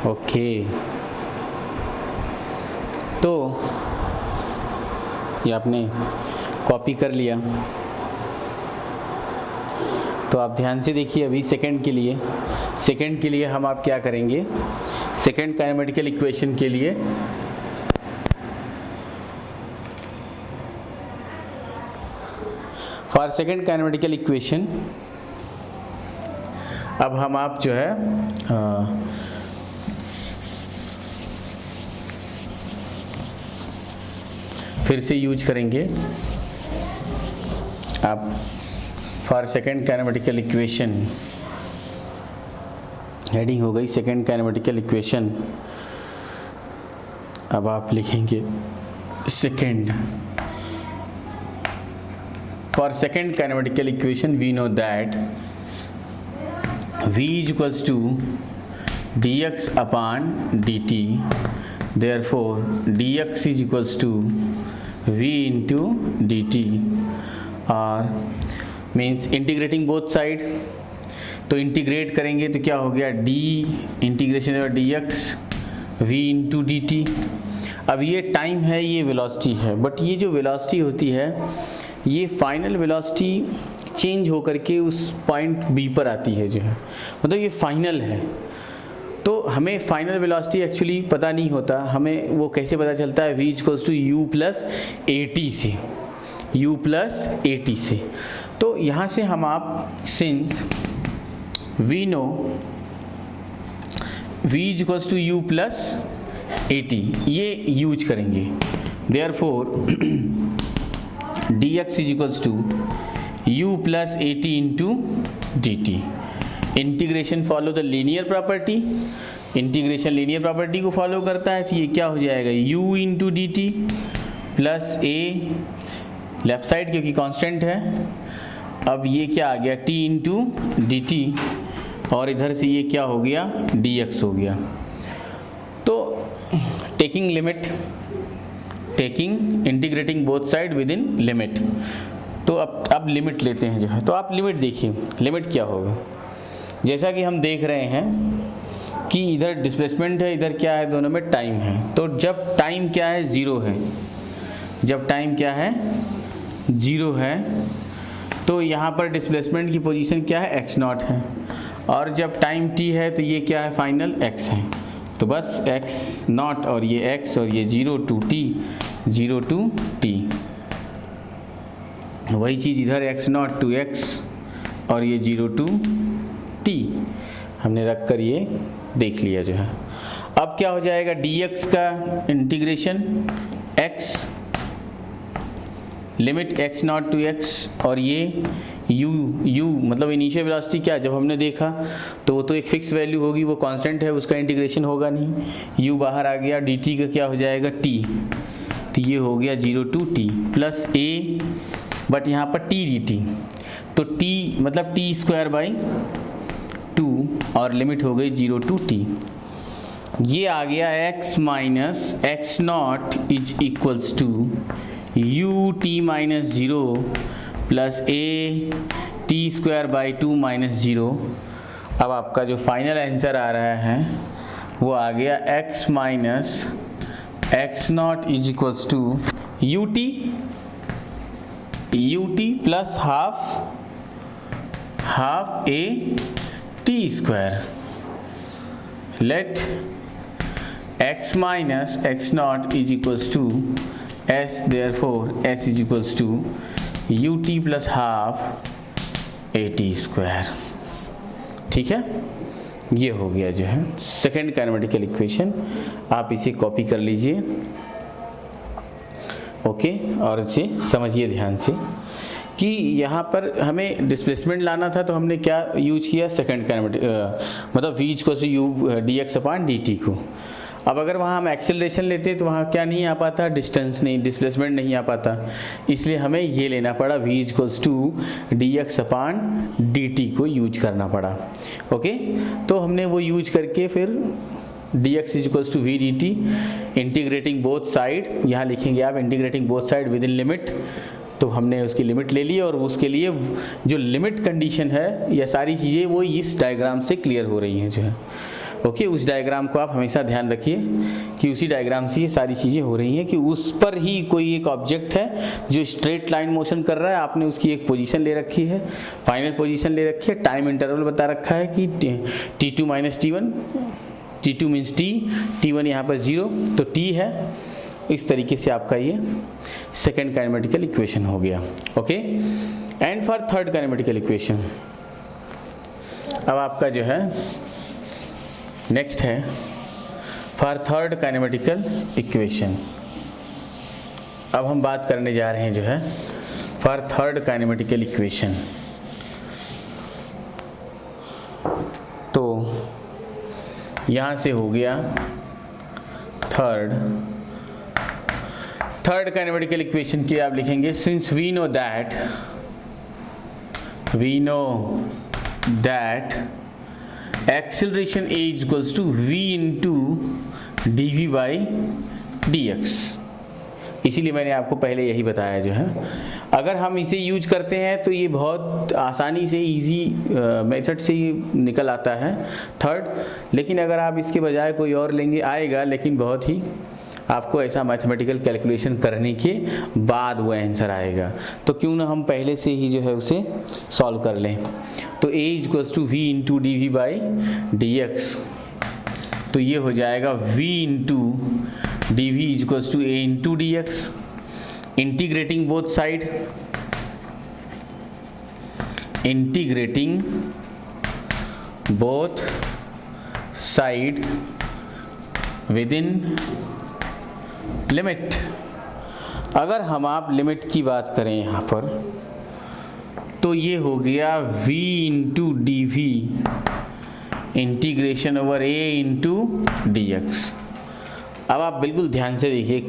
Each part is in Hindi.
ओके, तो ये आपने कॉपी कर लिया। तो आप ध्यान से देखिए, अभी सेकंड के लिए हम आप क्या करेंगे, सेकंड काइनेमेटिकल इक्वेशन के लिए फॉर सेकंड काइनेमेटिकल इक्वेशन अब हम आप जो है फिर से यूज करेंगे। आप for second kinematical equation, heading हो गई सेकंड काइनेमेटिकल इक्वेशन। अब आप लिखेंगे second, for second kinematical equation we know that v is equals to dx upon dt, therefore dx is equals to v into dt, और मीन्स इंटीग्रेटिंग बोथ साइड। तो इंटीग्रेट करेंगे तो क्या हो गया, d integration dx v into d T. अब ये टाइम है, ये वेलोसिटी है, बट ये जो वेलोसिटी होती है ये फाइनल वेलोसिटी चेंज होकर के उस पॉइंट बी पर आती है जो है, मतलब ये फाइनल है। तो हमें फाइनल वेलोसिटी एक्चुअली पता नहीं होता, हमें वो कैसे पता चलता है, v equals to u plus a t से, u प्लस ए टी से। तो यहाँ से हम आप since we know v equals to u plus a t ये यूज करेंगे, therefore dx is equals to u plus a t into d t. Integration follow the linear property, integration linear property को फॉलो करता है, तो ये क्या हो जाएगा, u into d t plus a left side क्योंकि कांस्टेंट है। अब ये क्या आ गया, t इंटू डी टी, और इधर से ये क्या हो गया, dx हो गया। तो taking limit, taking integrating both side within limit. तो अब लिमिट लेते हैं जो है, तो आप लिमिट देखिए, लिमिट क्या होगा। जैसा कि हम देख रहे हैं कि इधर डिस्प्लेसमेंट है, इधर क्या है, दोनों में टाइम है। तो जब टाइम क्या है, ज़ीरो है, जब टाइम क्या है, ज़ीरो है, तो यहाँ पर डिस्प्लेसमेंट की पोजीशन क्या है, x नॉट है, और जब टाइम t है तो ये क्या है, फाइनल x है। तो बस x नॉट और ये x और ये 0 टू t, 0 टू t, वही चीज़ इधर x नॉट टू x और ये 0 टू t हमने रख कर ये देख लिया जो है। अब क्या हो जाएगा, dx का integration x, limit x naught to x, और ये u मतलब इनिशियल वेलोसिटी क्या है, जब हमने देखा तो वो तो एक फिक्स वैल्यू होगी, वो कांस्टेंट है, उसका इंटीग्रेशन होगा नहीं। u बाहर आ गया, dt का क्या हो जाएगा, t, तो ये हो गया 0 to t plus a, but यहाँ पर t dt, तो t मतलब t स्क्वायर बाई 2 और लिमिट हो गई 0 टू t। ये आ गया x minus x naught is equals to u t minus 0 plus a t square by 2 minus 0। अब आपका जो फाइनल आंसर आ रहा है वो आ गया x minus x naught is equals to u t plus half a t square. Let x minus x naught is equals to s, therefore s is equals to u t plus half a t square. ठीक है, ये हो गया जो है सेकेंड काइनेमेटिकल इक्वेशन। आप इसे कॉपी कर लीजिए, ओके। और इसे समझिए ध्यान से कि यहाँ पर हमें डिस्प्लेसमेंट लाना था, तो हमने क्या यूज किया, सेकेंड काइनेमेटिक, मतलब v equals to u dx upon dt को। अब अगर वहाँ हम एक्सेलरेशन लेते तो वहाँ क्या नहीं आ पाता, डिस्टेंस नहीं, डिस्प्लेसमेंट नहीं आ पाता, इसलिए हमें ये लेना पड़ा, v equals to dx upon dt को यूज करना पड़ा। ओके, तो हमने वो यूज करके फिर dx equals to v dt, integrating both side, यहाँ लिखेंगे आप integrating both side within limit. तो हमने उसकी लिमिट ले ली, और उसके लिए जो लिमिट कंडीशन है, यह सारी चीज़ें वो इस डायग्राम से क्लियर हो रही हैं जो है। ओके, उस डायग्राम को आप हमेशा ध्यान रखिए कि उसी डायग्राम से ये सारी चीज़ें हो रही हैं, कि उस पर ही कोई एक ऑब्जेक्ट है जो स्ट्रेट लाइन मोशन कर रहा है, आपने उसकी एक पोजीशन ले रखी है, फाइनल पोजीशन ले रखी है, टाइम इंटरवल बता रखा है कि t2 minus T1, T2 means T, T1 यहाँ पर 0 तो T है। इस तरीके से आपका ये सेकेंड काइनेमेटिकल इक्वेशन हो गया। Okay, and for third kinematical equation अब आपका जो है नेक्स्ट है फॉर थर्ड काइनेमेटिकल इक्वेशन। अब हम बात करने जा रहे हैं जो है फॉर थर्ड काइनेमेटिकल इक्वेशन। तो यहाँ से हो गया थर्ड काइनेमेटिकल इक्वेशन के आप लिखेंगे since we know that acceleration a equals to v into dv by dx। इसीलिए मैंने आपको पहले यही बताया जो है, अगर हम इसे यूज करते हैं तो ये बहुत आसानी से इजी मेथड से ही निकल आता है थर्ड। लेकिन अगर आप इसके बजाय कोई और लेंगे आएगा, लेकिन बहुत ही आपको ऐसा मैथमेटिकल कैलकुलेशन करने के बाद वो आंसर आएगा। तो क्यों ना हम पहले से ही जो है उसे सॉल्व कर लें। तो a equals to v into D V by D X, तो ये हो जाएगा v into D V equals to a into D X. Integrating both side, within limit. अगर हम आप लिमिट की बात करें यहाँ पर तो ये हो गया v into D V integration over a into D X. अब आप बिल्कुल ध्यान से देखिए,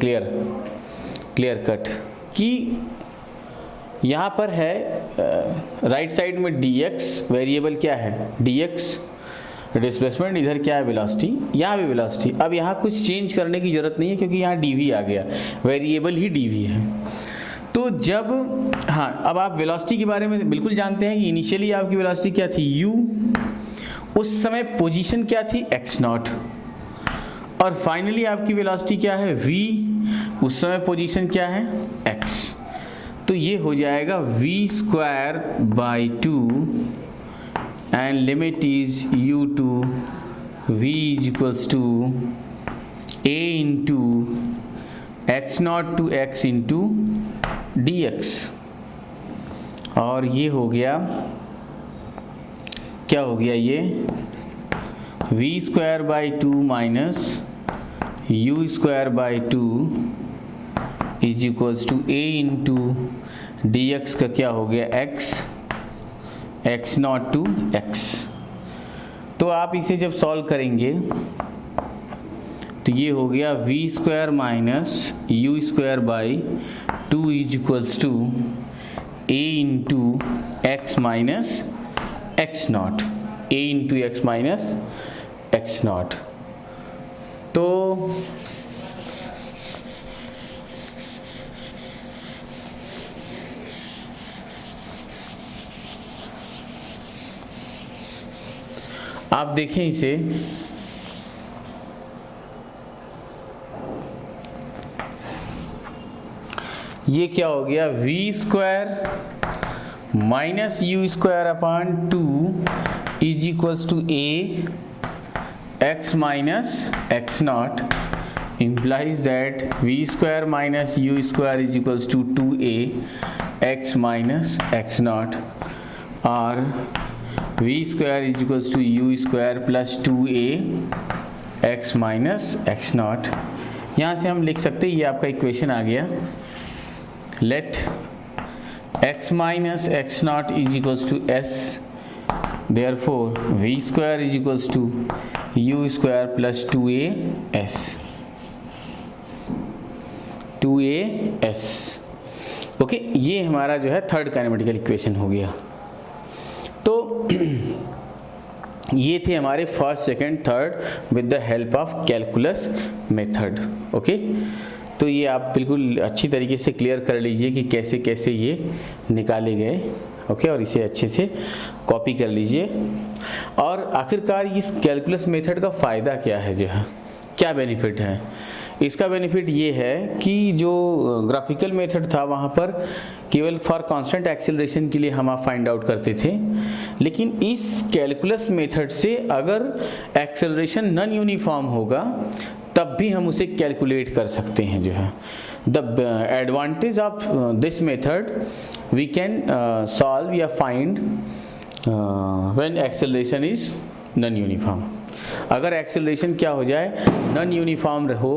क्लियर कट कि यहाँ पर है राइट साइड में dx वेरिएबल क्या है dx डिस्प्लेसमेंट, इधर क्या है वेलोसिटी, यहाँ भी वेलोसिटी। अब यहाँ कुछ चेंज करने की ज़रूरत नहीं है क्योंकि यहाँ dv आ गया, वेरिएबल ही dv है। तो जब अब आप वेलोसिटी के बारे में बिल्कुल जानते हैं कि इनिशियली आपकी वेलोसिटी क्या थी u, उस समय पोजीशन क्या थी x0, और फाइनली आपकी वेलोसिटी क्या है v, उस समय पोजीशन क्या है x। तो ये हो जाएगा v square by 2 and limit is u to v is equals to a into x naught to x into dx। और ये हो गया, क्या हो गया ये v square by 2 minus u square by 2 is equals to a into dx का क्या हो गया x नॉट टू x। तो आप इसे जब सॉल्व करेंगे तो ये हो गया v square minus u square by 2 is equals to a into x minus x naught, a into x minus x naught. तो आप देखें इसे, ये क्या हो गया v square minus u square upon 2 is equals to a x minus x naught implies that v square minus u square is equals to 2a x minus x naught, or v square is equals to u square plus 2a x minus x naught। यहाँ से हम लिख सकते हैं, ये आपका इक्वेशन आ गया, let x minus x naught is equals to s, therefore v square is equals to u square plus 2as। Okay, ये हमारा जो है थर्ड काइनेमेटिकल इक्वेशन हो गया। तो ये थे हमारे first second third with the help of calculus method. Okay, तो ये आप बिल्कुल अच्छी तरीके से क्लियर कर लीजिए कि कैसे कैसे ये निकाले गए। ओके, और इसे अच्छे से कॉपी कर लीजिए। और आखिरकार इस कैलकुलस मेथड का फ़ायदा क्या है, जो है क्या बेनिफिट है? इसका बेनिफिट ये है कि जो ग्राफिकल मेथड था वहाँ पर केवल फॉर कांस्टेंट एक्सेलरेशन के लिए हम आप फाइंड आउट करते थे, लेकिन इस कैलकुलस मेथड से अगर एक्सेलरेशन नॉन यूनिफॉर्म होगा तब भी हम उसे कैलकुलेट कर सकते हैं। जो है the advantage of this method we can solve या find when acceleration is non uniform. अगर एक्सेलरेशन क्या हो जाए, नॉन यूनिफॉर्म हो,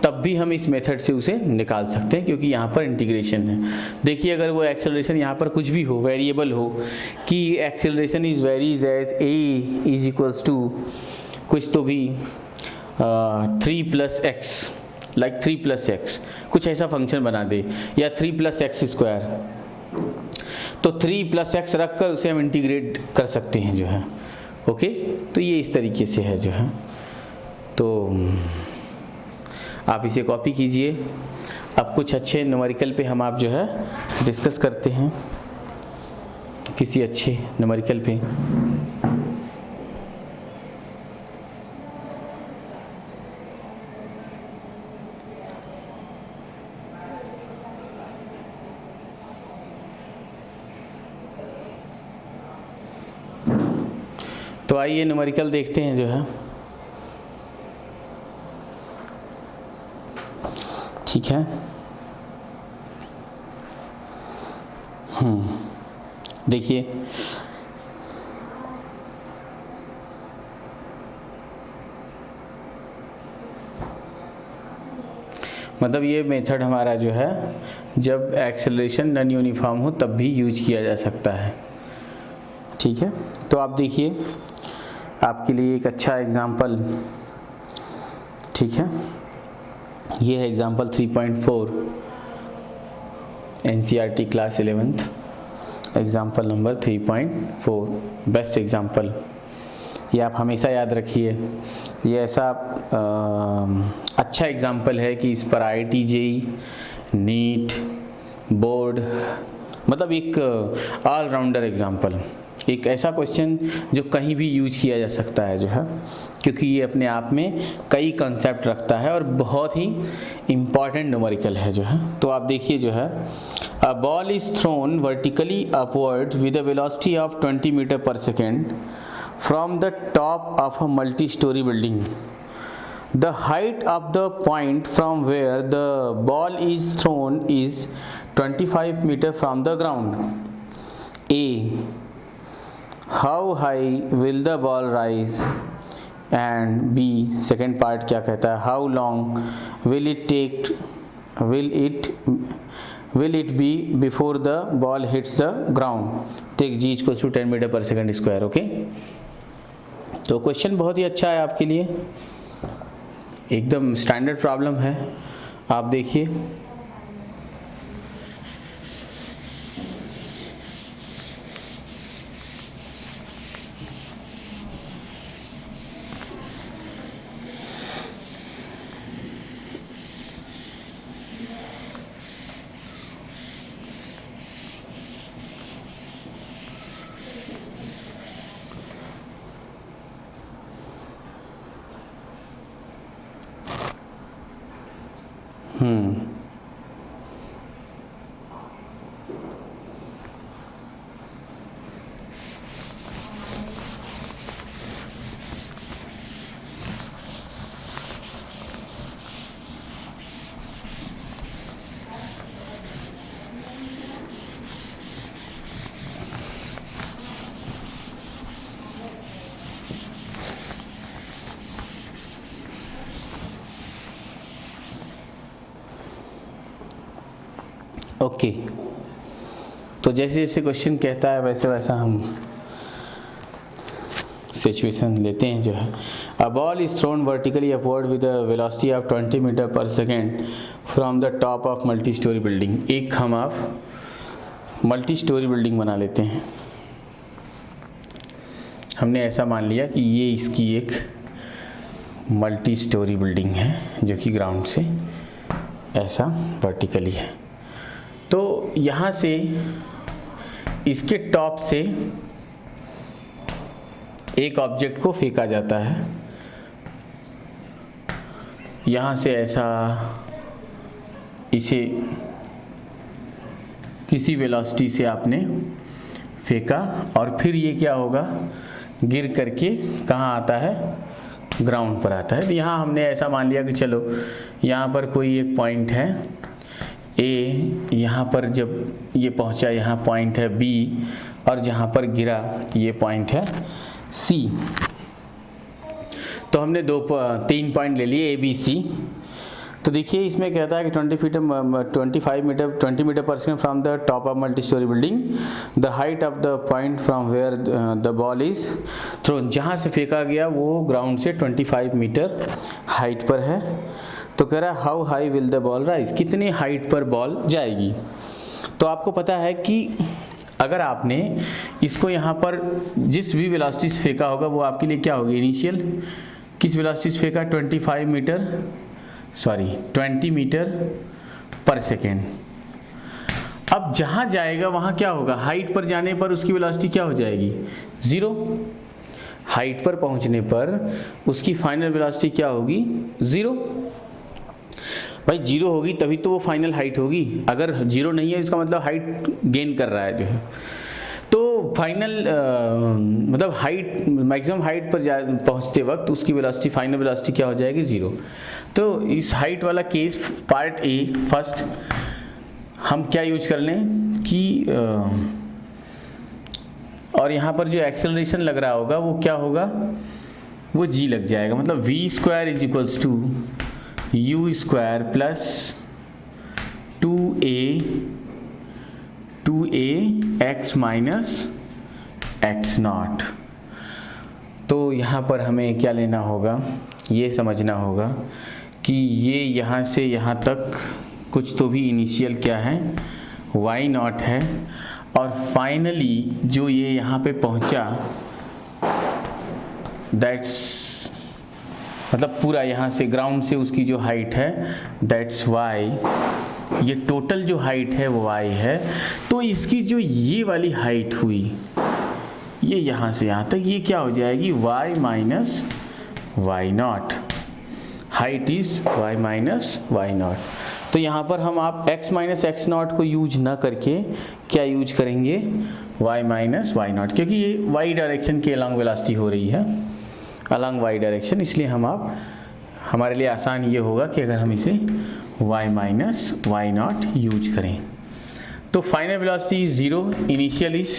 तब भी हम इस मेथड से उसे निकाल सकते हैं, क्योंकि यहाँ पर इंटीग्रेशन है। देखिए अगर वो एक्सेलरेशन यहाँ पर कुछ भी हो, वेरिएबल हो कि acceleration is varies as A is equals to कुछ तो भी 3 + x, लाइक 3 + x, कुछ ऐसा फंक्शन बना दे, या 3 + x², तो 3 + x रख कर उसे हम इंटीग्रेट कर सकते हैं। जो है ओके, तो ये इस तरीके से है। जो है तो आप इसे कॉपी कीजिए। अब कुछ अच्छे न्यूमेरिकल पे हम आप जो है डिस्कस करते हैं, किसी अच्छे न्यूमेरिकल पे। तो आइए न्यूमेरिकल देखते हैं। जो है ठीक है, देखिए मतलब ये मेथड हमारा जो है जब एक्सेलरेशन नॉन यूनिफॉर्म हो तब भी यूज किया जा सकता है। ठीक है, तो आप देखिए आपके लिए एक अच्छा एग्जाम्पल, ठीक है, ये है example 3.4 NCERT class 11th, example number 3.4, best example. ये आप हमेशा याद रखिए, ये ऐसा अच्छा एग्जाम्पल है कि इस पर IIT JEE, नीट, बोर्ड, मतलब एक ऑलराउंडर एग्जाम्पल, एक ऐसा क्वेश्चन जो कहीं भी यूज किया जा सकता है। जो है क्योंकि ये अपने आप में कई कंसेप्ट रखता है और बहुत ही इम्पॉर्टेंट न्यूमेरिकल है। जो है तो आप देखिए, जो है a ball is thrown vertically upward with a velocity of 20 metre per second from the top of a multi storey building. The height of the point from where the ball is thrown is 25 meter from the ground. A. How high will the ball rise? And B. second part क्या कहता है, how long will it be before the ball hits the ground? Take G equals to 10 meter per second square. Okay, तो क्वेश्चन बहुत ही अच्छा है आपके लिए, एकदम स्टैंडर्ड प्रॉब्लम है। आप देखिए ओके, तो जैसे जैसे क्वेश्चन कहता है वैसे वैसा हम सिचुएशन लेते हैं। जो है a ball is thrown vertically upward with a velocity of 20 metre per second from the top of multi storey building. एक हम आप मल्टी स्टोरी बिल्डिंग बना लेते हैं। हमने ऐसा मान लिया कि ये इसकी एक मल्टी स्टोरी बिल्डिंग है जो कि ग्राउंड से ऐसा वर्टिकली है। तो यहाँ से इसके टॉप से एक ऑब्जेक्ट को फेंका जाता है, यहाँ से ऐसा इसे किसी वेलोसिटी से आपने फेंका और फिर ये क्या होगा, गिर करके कहाँ आता है, ग्राउंड पर आता है। तो यहाँ हमने ऐसा मान लिया कि चलो यहाँ पर कोई एक पॉइंट है ए, यहाँ पर जब ये पहुँचा यहाँ पॉइंट है बी, और जहाँ पर गिरा ये पॉइंट है सी। तो हमने 3 पॉइंट ले लिए ए बी सी। तो देखिए इसमें कहता है कि 20 metre per second from the top of multi storey building, the height of the point from where the ball is thrown, जहाँ से फेंका गया वो ग्राउंड से 25 मीटर हाइट पर है। तो कह रहा है how high will the ball rise, कितनी हाइट पर बॉल जाएगी। तो आपको पता है कि अगर आपने इसको यहाँ पर जिस भी वेलोसिटी से फेंका होगा वो आपके लिए क्या होगी, इनिशियल। किस वेलोसिटी से फेंका, 20 मीटर पर सेकेंड। अब जहाँ जाएगा वहाँ क्या होगा, हाइट पर जाने पर उसकी वेलोसिटी क्या हो जाएगी, 0। हाइट पर पहुँचने पर उसकी फाइनल वेलोसिटी क्या होगी, 0। भाई 0 होगी तभी तो वो फाइनल हाइट होगी, अगर 0 नहीं है इसका मतलब हाइट गेन कर रहा है जो है। तो फाइनल मतलब हाइट, मैक्सिमम हाइट पर पहुंचते वक्त उसकी वेलोसिटी, फाइनल वेलोसिटी क्या हो जाएगी, 0। तो इस हाइट वाला केस पार्ट ए फर्स्ट हम क्या यूज कर लें कि और यहाँ पर जो एक्सेलरेशन लग रहा होगा वो क्या होगा, वो g लग जाएगा। मतलब v square is equals to u square plus 2a x minus x naught. तो यहाँ पर हमें क्या लेना होगा, ये समझना होगा कि ये यहाँ से यहाँ तक कुछ तो भी इनिशियल क्या है, y नॉट है, और फाइनली जो ये यहाँ पे पहुँचा दैट्स मतलब पूरा यहाँ से ग्राउंड से उसकी जो हाइट है दैट्स y, ये टोटल जो हाइट है वो y है। तो इसकी जो ये वाली हाइट हुई, ये यहाँ से यहाँ तक, ये क्या हो जाएगी, y minus y not. Height is y minus y not. तो यहाँ पर हम आप x माइनस x नॉट को यूज ना करके क्या यूज करेंगे, y माइनस y नॉट, क्योंकि ये y डायरेक्शन के अलॉन्ग वेलोसिटी हो रही है, अलॉन्ग y डायरेक्शन, इसलिए हम आप हमारे लिए आसान ये होगा कि अगर हम इसे y minus y naught use करें। तो final velocity is 0, initial is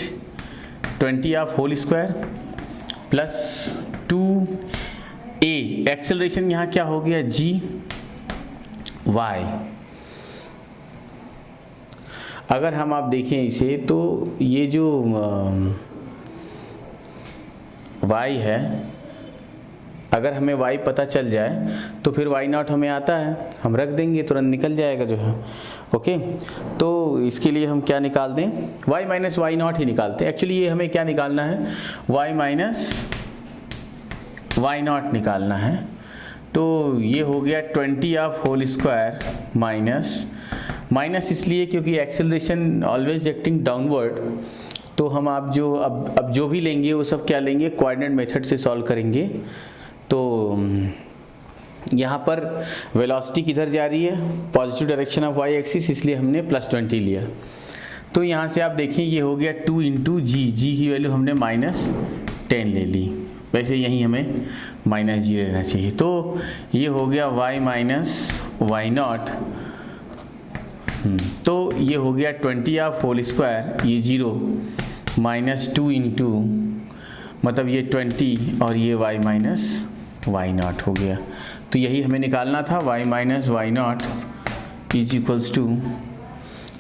20 of whole square plus 2a, acceleration यहाँ क्या हो गया, g y। अगर हम आप देखें इसे तो ये जो y है, अगर हमें y पता चल जाए तो फिर y नॉट हमें आता है, हम रख देंगे, तुरंत निकल जाएगा जो है। ओके, तो इसके लिए हम क्या निकाल दें, y माइनस y नॉट ही निकालते हैं। एक्चुअली ये हमें क्या निकालना है, y माइनस y नॉट निकालना है। तो ये हो गया 20 ऑफ होल स्क्वायर माइनस इसलिए क्योंकि एक्सेलरेशन ऑलवेज एक्टिंग डाउनवर्ड। तो हम आप जो अब जो भी लेंगे वो सब क्या लेंगे, कोऑर्डिनेट मेथड से सॉल्व करेंगे। तो यहाँ पर वेलोसिटी किधर जा रही है, positive direction of y axis, इसलिए हमने +20 लिया। तो यहाँ से आप देखें ये हो गया 2 इंटू जी की वैल्यू हमने -10 ले ली, वैसे यहीं हमें -g लेना चाहिए। तो ये हो गया y माइनस y नॉट। तो ये हो गया 20 ऑफ होल स्क्वायर, ये 0 -2 इंटू मतलब ये 20 और ये y माइनस y नॉट हो गया। तो यही हमें निकालना था, y minus y naught is equals to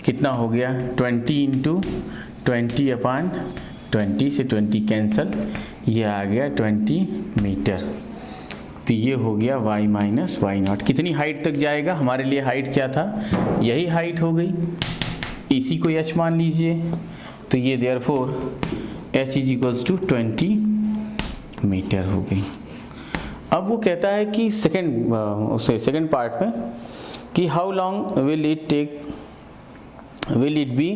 कितना हो गया, 20 इंटू 20 अपान 20 से 20 कैंसल, ये आ गया 20 मीटर। तो ये हो गया y माइनस y नॉट। कितनी हाइट तक जाएगा, हमारे लिए हाइट क्या था, यही हाइट हो गई, इसी को h मान लीजिए। तो ये therefore h is equals to 20 metre हो गई। अब वो कहता है कि सेकंड पार्ट में कि how long will it take will it be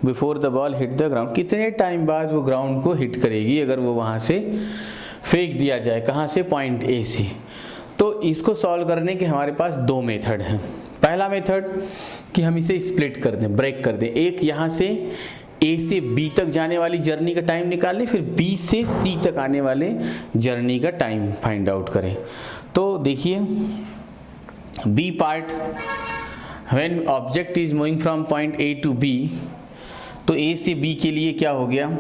before the ball hit the ground, कितने टाइम बाद वो ग्राउंड को हिट करेगी अगर वो वहाँ से फेंक दिया जाए, कहाँ से, पॉइंट ए से। तो इसको सॉल्व करने के हमारे पास दो मेथड हैं। पहला मेथड कि हम इसे स्प्लिट कर दें, ब्रेक कर दें, एक यहाँ से ए से बी तक जाने वाली जर्नी का टाइम निकाल लें, फिर बी से सी तक आने वाले जर्नी का टाइम फाइंड आउट करें। तो देखिए B part, when object is moving from point A to B, तो ए से बी के लिए क्या हो गया,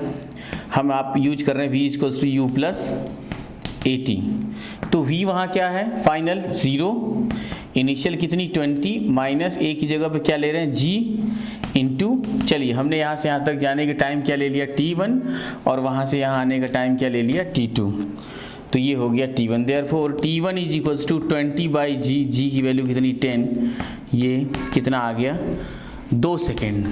हम आप यूज कर रहे हैं v equals to u plus a t. तो v वहाँ क्या है, फाइनल 0, इनिशियल कितनी 20, माइनस ए की जगह पे क्या ले रहे हैं g इंटू, चलिए हमने यहाँ से यहाँ तक जाने का टाइम क्या ले लिया t1, और वहाँ से यहाँ आने का टाइम क्या ले लिया t2, तो ये हो गया t1। Therefore t1 is equals to 20/g, g की वैल्यू कितनी 10, ये कितना आ गया 2 सेकेंड।